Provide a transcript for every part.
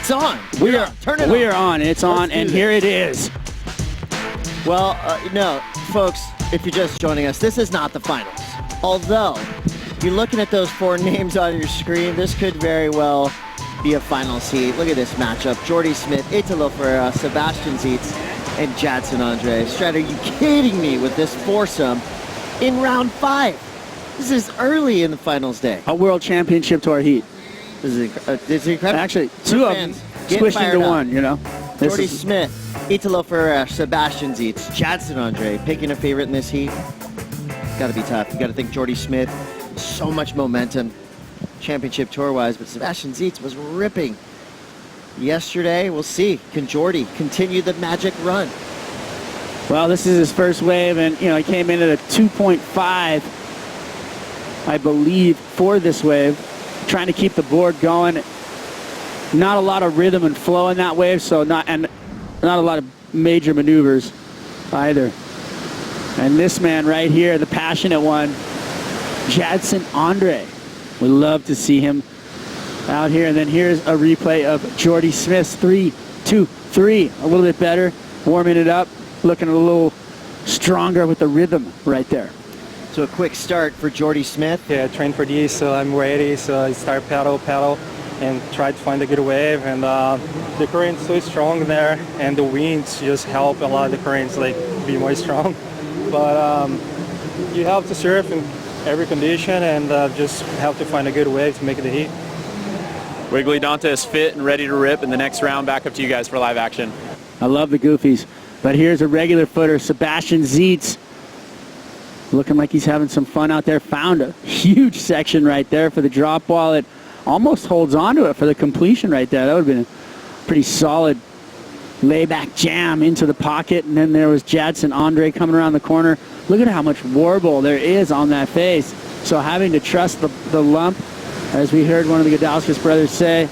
It's on. We are on. It's on, and here it is. Well, no, folks, if you're just joining us, this is not the finals. Although, you're looking at those 4 names on your screen, this could very well be a finals heat. Look at this matchup. Jordy Smith, Italo Ferreira, Sebastian Zietz, and Jadson Andre. Strat, are you kidding me with this foursome in round 5? This is early in the finals day. A World Championship Tour heat. This is incredible. Actually, 2 of them squished into one, you know. Jordy Smith, Italo Ferreira, Sebastian Zietz, Jadson Andre. Picking a favorite in this heat, got to be tough. You got to think Jordy Smith, so much momentum, championship tour-wise, but Sebastian Zietz was ripping yesterday. We'll see. Can Jordy continue the magic run? Well, this is his first wave, and he came in at a 2.5, I believe, for this wave, trying to keep the board going. Not a lot of rhythm and flow in that wave, so not a lot of major maneuvers either. And this man right here, the passionate one, Jadson Andre. We love to see him out here. And then here's a replay of Jordy Smith's 3-2-3. A little bit better, warming it up, looking a little stronger with the rhythm right there. So a quick start for Jordy Smith. Yeah, I trained for this, so I'm ready. So I start paddle, and try to find a good wave. And the current's so strong there, and the winds just help a lot. The currents be more strong. But you have to surf in every condition, and just have to find a good wave to make the heat. Wiggly Dante is fit and ready to rip in the next round. Back up to you guys for live action. I love the goofies. But here's a regular footer, Sebastian Zietz. Looking like he's having some fun out there. Found a huge section right there for the drop wall. It almost holds on to it for the completion right there. That would have been a pretty solid layback jam into the pocket. And then there was Jadson Andre coming around the corner. Look at how much warble there is on that face. So having to trust the lump, as we heard one of the Godowskis brothers say,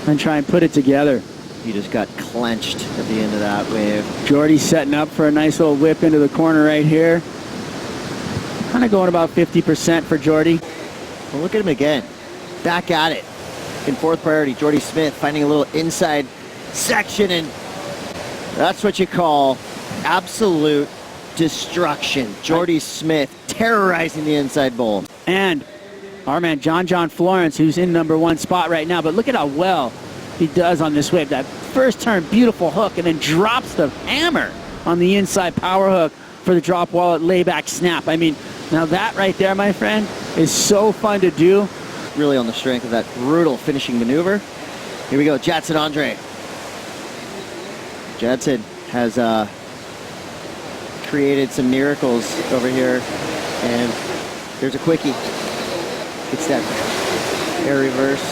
and try and put it together. He just got clenched at the end of that wave. Jordy setting up for a nice little whip into the corner right here. Kind of going about 50% for Jordy. Well, look at him again. Back at it. In 4th priority, Jordy Smith finding a little inside section, and that's what you call absolute destruction. Jordy Smith terrorizing the inside bowl. And our man John Florence, who's in #1 spot right now, but look at how well he does on this wave. That first turn, beautiful hook, and then drops the hammer on the inside power hook for the drop wallet layback snap. I mean, now that right there, my friend, is so fun to do. Really on the strength of that brutal finishing maneuver. Here we go, Jadson Andre. Jadson has created some miracles over here, and there's a quickie. It's that air reverse.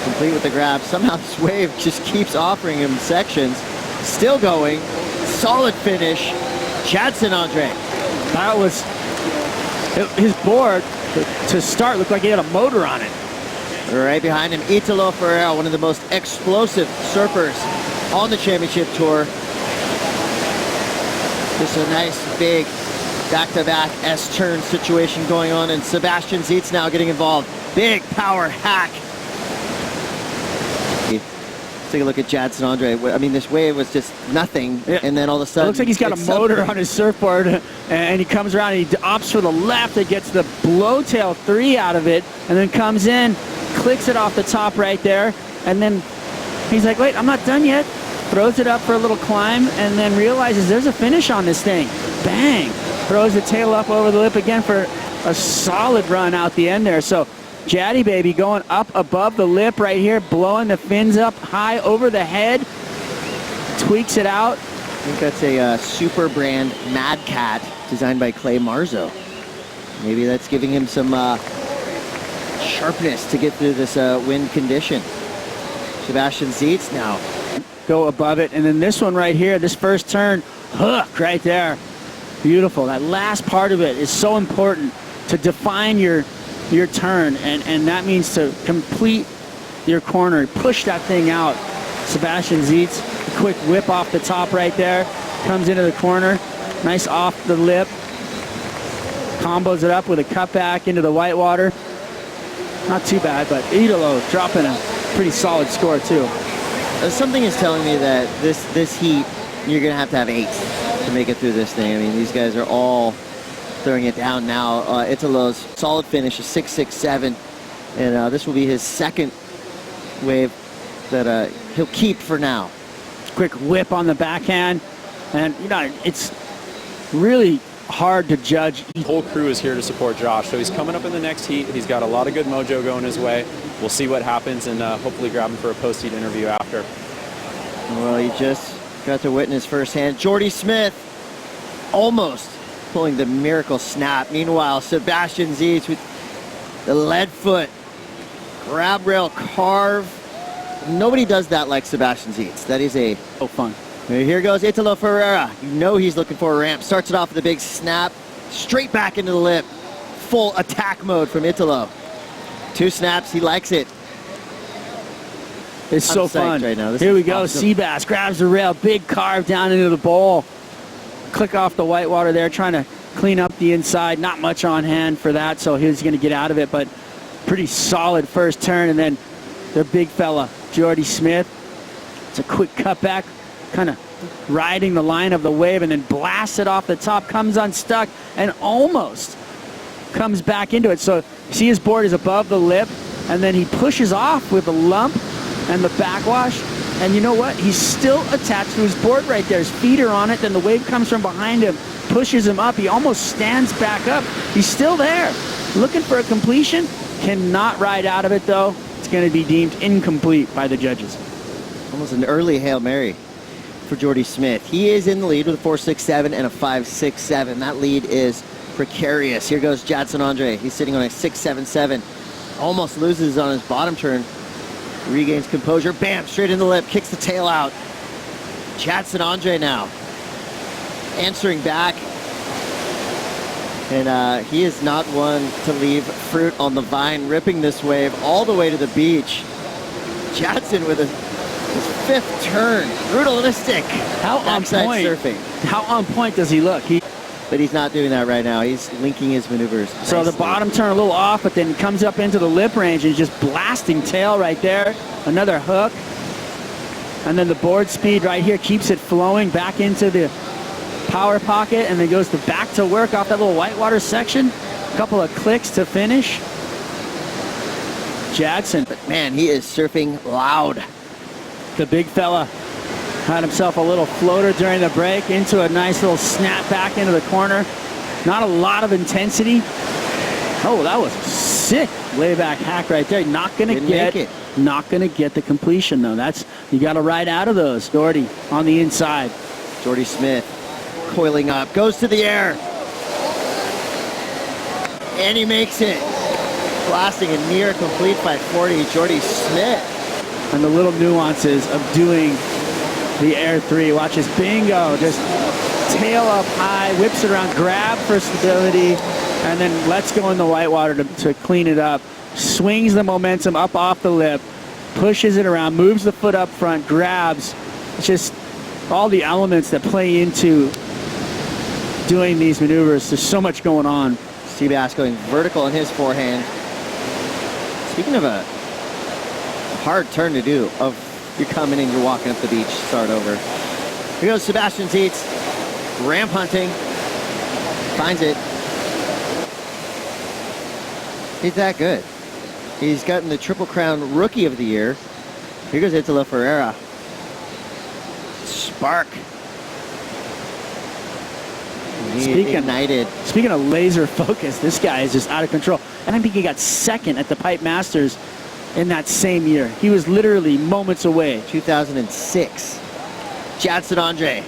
Complete with the grab. Somehow this wave just keeps offering him sections. Still going. Solid finish. Jadson Andre. That was his board to start. Looked like he had a motor on it. Right behind him, Italo Ferreira, one of the most explosive surfers on the championship tour. Just a nice big back-to-back S-turn situation going on, and Sebastian Zietz now getting involved. Big power hack. Let's take a look at Jadson Andre. I mean, this wave was just nothing, and then all of a sudden... It looks like he's got a motor on his surfboard, and he comes around and he opts for the left. It gets the blowtail 3 out of it, and then comes in, clicks it off the top right there, and then he's like, wait, I'm not done yet. Throws it up for a little climb, and then realizes there's a finish on this thing. Bang! Throws the tail up over the lip again for a solid run out the end there. So Jaddy baby going up above the lip right here, blowing the fins up high over the head, tweaks it out. I think that's a super brand Mad Cat designed by Clay Marzo. Maybe that's giving him some sharpness to get through this wind condition. Sebastian Zietz now. Go above it, and then this one right here, this first turn, hook right there. Beautiful. That last part of it is so important to define your turn, and that means to complete your corner, push that thing out. Sebastian Zietz, a quick whip off the top right there, comes into the corner, nice off the lip, combos it up with a cutback into the whitewater. Not too bad, but Italo dropping a pretty solid score too. Something is telling me that this heat, you're going to have 8 to make it through this thing. I mean, these guys are all throwing it down now. Italo's solid finish is 6.67, and this will be his second wave that he'll keep for now. Quick whip on the backhand, and it's really hard to judge. The whole crew is here to support Josh, so he's coming up in the next heat. He's got a lot of good mojo going his way. We'll see what happens, and hopefully grab him for a post-heat interview after. Well, you just got to witness firsthand Jordy Smith almost pulling the miracle snap. Meanwhile, Sebastian Zietz with the lead foot grab rail carve. Nobody does that like Sebastian Zietz. That is so fun. Here goes Italo Ferreira. You know he's looking for a ramp. Starts it off with a big snap. Straight back into the lip. Full attack mode from Italo. 2 snaps. He likes it. It's so fun. Right now. Here we go. Awesome. Seabass grabs the rail. Big carve down into the bowl. Click off the whitewater there. Trying to clean up the inside. Not much on hand for that, so he's going to get out of it. But pretty solid first turn. And then the big fella, Jordy Smith. It's a quick cutback. Kind of riding the line of the wave and then blasts it off the top, comes unstuck and almost comes back into it. So see his board is above the lip, and then he pushes off with the lump and the backwash. And you know what? He's still attached to his board right there. His feet are on it, then the wave comes from behind him, pushes him up. He almost stands back up. He's still there, looking for a completion. Cannot ride out of it though. It's going to be deemed incomplete by the judges. Almost an early Hail Mary for Jordy Smith. He is in the lead with a 4.67 and a 5.67. That lead is precarious. Here goes Jadson Andre. He's sitting on a 6.77. Almost loses on his bottom turn. Regains composure. Bam! Straight in the lip. Kicks the tail out. Jadson Andre now answering back. And he is not one to leave fruit on the vine, ripping this wave all the way to the beach. Jadson with his 5th turn. Brutalistic. How on point? Surfing. How on point does he look? But he's not doing that right now. He's linking his maneuvers. So nicely. The bottom turn a little off, but then comes up into the lip range and just blasting tail right there. Another hook. And then the board speed right here keeps it flowing back into the power pocket, and then goes back to work off that little whitewater section. A couple of clicks to finish. Jadson. But man, he is surfing loud. The big fella had himself a little floater during the break into a nice little snap back into the corner. Not a lot of intensity. Oh, that was a sick layback hack right there. Not gonna get the completion though. You got to ride out of those. Jordy on the inside. Jordy Smith coiling up, goes to the air, and he makes it. Blasting a near complete 540. Jordy Smith. And the little nuances of doing the Air 3. Watch his bingo, just tail up high, whips it around, grab for stability, and then lets go in the whitewater to clean it up. Swings the momentum up off the lip, pushes it around, moves the foot up front, grabs. It's just all the elements that play into doing these maneuvers. There's so much going on. Seabass going vertical in his forehand. Speaking of a hard turn to do, you're coming and you're walking up the beach, start over. Here goes Sebastian Zietz, ramp hunting, finds it. He's that good. He's gotten the Triple Crown Rookie of the Year. Here goes Italo Ferreira. Spark. Speaking of laser focus, this guy is just out of control. And I think he got second at the Pipe Masters in that same year. He was literally moments away. 2006. Jadson Andre.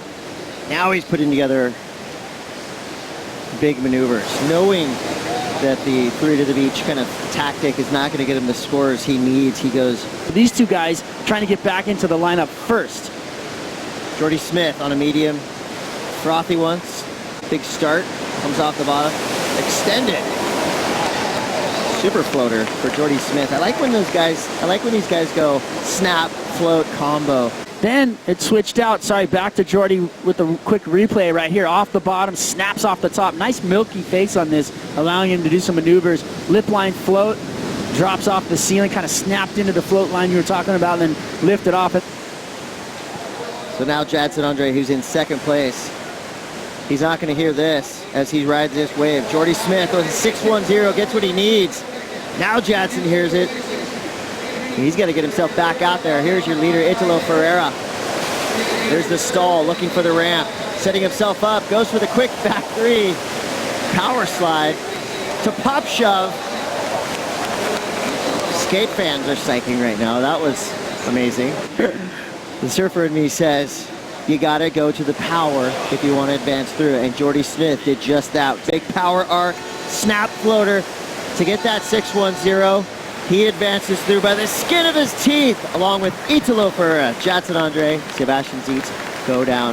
Now he's putting together big maneuvers, knowing that the 3 to the beach kind of tactic is not going to get him the scores he needs. He goes. These two guys trying to get back into the lineup first. Jordy Smith on a medium. Frothy once. Big start. Comes off the bottom. Extended. Super floater for Jordy Smith. I like when these guys go snap, float, combo. Then it switched out. Sorry, back to Jordy with the quick replay right here. Off the bottom, snaps off the top. Nice milky face on this, allowing him to do some maneuvers. Lip line float, drops off the ceiling, kind of snapped into the float line you were talking about, and then lifted off it. So now Jadson Andre, who's in second place, he's not going to hear this as he rides this wave. Jordy Smith with a 6-1-0 gets what he needs. Now Jadson hears it. He's got to get himself back out there. Here's your leader, Italo Ferreira. There's the stall, looking for the ramp, setting himself up, goes for the quick back three. Power slide to pop shove. Skate fans are psyching right now. That was amazing. The surfer in me says, you gotta go to the power if you want to advance through. And Jordy Smith did just that. Big power arc, snap floater to get that 6-1-0. He advances through by the skin of his teeth, along with Italo Ferreira, Jadson Andre, Sebastian Zietz go down.